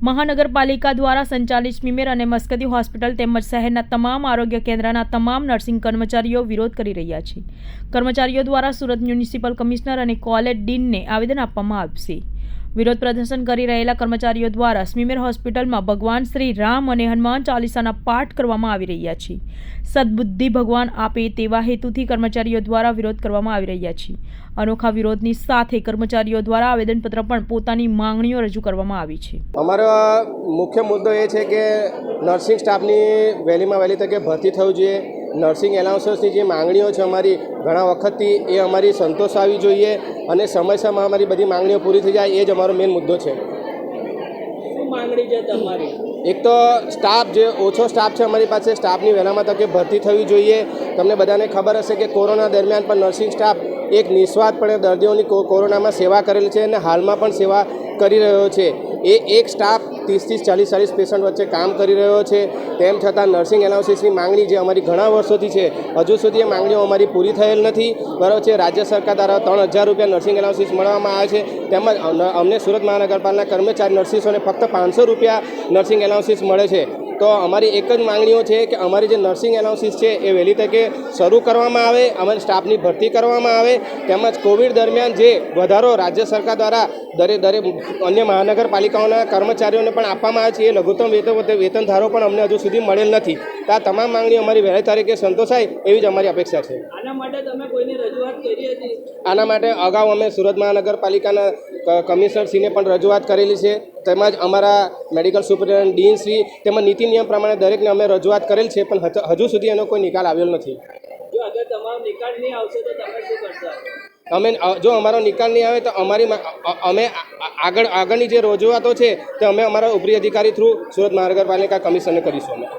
મહાનગરપાલિકા દ્વારા સંચાલિત સ્મીમેર અને મસ્કતી હોસ્પિટલ તેમજ શહેરના તમામ આરોગ્ય કેન્દ્રના તમામ નર્સિંગ કર્મચારીઓ વિરોધ કરી રહ્યા છે. કર્મચારીઓ દ્વારા સુરત મ્યુનિસિપલ કમિશનર અને કોલેજ ડીનને આવેદન આપવામાં આવશે. વિરોધ પ્રદર્શન કરી રહેલા કર્મચારીઓ દ્વારા સ્મીમેર હોસ્પિટલમાં ભગવાન શ્રી રામ અને હનુમાન ચાલીસાના પાઠ કરવામાં આવી રહ્યા છે. સદબુદ્ધિ ભગવાન આપે તેવા હેતુથી કર્મચારીઓ દ્વારા વિરોધ કરવામાં આવી રહ્યા છે. અનોખા વિરોધની સાથે કર્મચારીઓ દ્વારા આવેદનપત્ર પણ પોતાની માંગણીઓ રજૂ કરવામાં આવી છે. અમારો મુખ્ય મુદ્દો એ છે કે નર્સિંગ સ્ટાફની વહેલીમાં વહેલી તકે ભરતી થવું જોઈએ. નર્સિંગ એલાઉન્સની જે માંગણીઓ છે અમારી ઘણા વખતથી એ અમારી સંતોષાવી જોઈએ અને સમયસરમાં અમારી બધી માંગણીઓ પૂરી થઈ જાય એ જ અમારો મેઇન મુદ્દો છે. શું માંગણી છે તમારી? એક તો સ્ટાફ જે ઓછો સ્ટાફ છે અમારી પાસે, સ્ટાફની વહેલામાં તકે ભરતી થવી જોઈએ. તમને બધાને ખબર હશે કે કોરોના દરમિયાન પણ નર્સિંગ સ્ટાફ એક નિસ્વાર્થપણે દર્દીઓની કોરોનામાં સેવા કરેલી છે અને હાલમાં પણ સેવા કરી રહ્યો છે. એ એક સ્ટાફ 30-40 પેશન્ટ વચ્ચે કામ કરી રહ્યો છે. તેમ છતાં નર્સિંગ એલાઉન્સીસની માંગણી જે અમારી ઘણા વર્ષોથી છે હજુ સુધી એ માંગણીઓ અમારી પૂરી થયેલ નથી. બરાબર છે. રાજ્ય સરકાર દ્વારા 3000 રૂપિયા નર્સિંગ એલાઉન્સીસ મળવામાં આવે છે. તેમજ અમને સુરત મહાનગરપાલિકાના કર્મચારી નર્સિસોને ફક્ત 500 રૂપિયા નર્સિંગ એલાઉન્સીસ મળે છે. તો અમારી એક જ માંગણીઓ છે કે અમારી જે નર્સિંગ એલાઉન્સીસ છે એ વહેલી તકે શરૂ કરવામાં આવે, અમારી સ્ટાફની ભરતી કરવામાં આવે. તેમજ કોવિડ દરમિયાન જે વધારો રાજ્ય સરકાર દ્વારા દરેક અન્ય મહાનગરપાલિકાઓના કર્મચારીઓને પણ આપવામાં આવે છે એ લઘુત્તમ વેતન ધારો પણ અમને હજુ સુધી મળેલ નથી. તો આ તમામ માંગણીઓ અમારી વહેલી તારીખે સંતોષાય એવી જ અમારી અપેક્ષા છે. આના માટે તમે કોઈને રજૂઆત કરી હતી? આના માટે અગાઉ અમે સુરત મહાનગરપાલિકાના કમિશનરશ્રીને પણ રજૂઆત કરેલી છે. તેમજ અમારા મેડિકલ સુપરિન્ટેન્ડન્ટ ડીનશ્રી તેમજ નીતિ નિયમ પ્રમાણે દરેકને અમે રજૂઆત કરેલ છે, પણ હજુ સુધી એનો કોઈ નિકાલ આવેલ નથી. જો અગર તમારો નિકાલ નહીં આવશે તો તમે શું કરશો? જો અમારો નિકાલ નહીં આવે તો અમે આગળની જે રજૂઆતો છે તે અમે અમારા ઉપરી અધિકારી થ્રુ સુરત મહાનગરપાલિકા કમિશનરને કરીશું.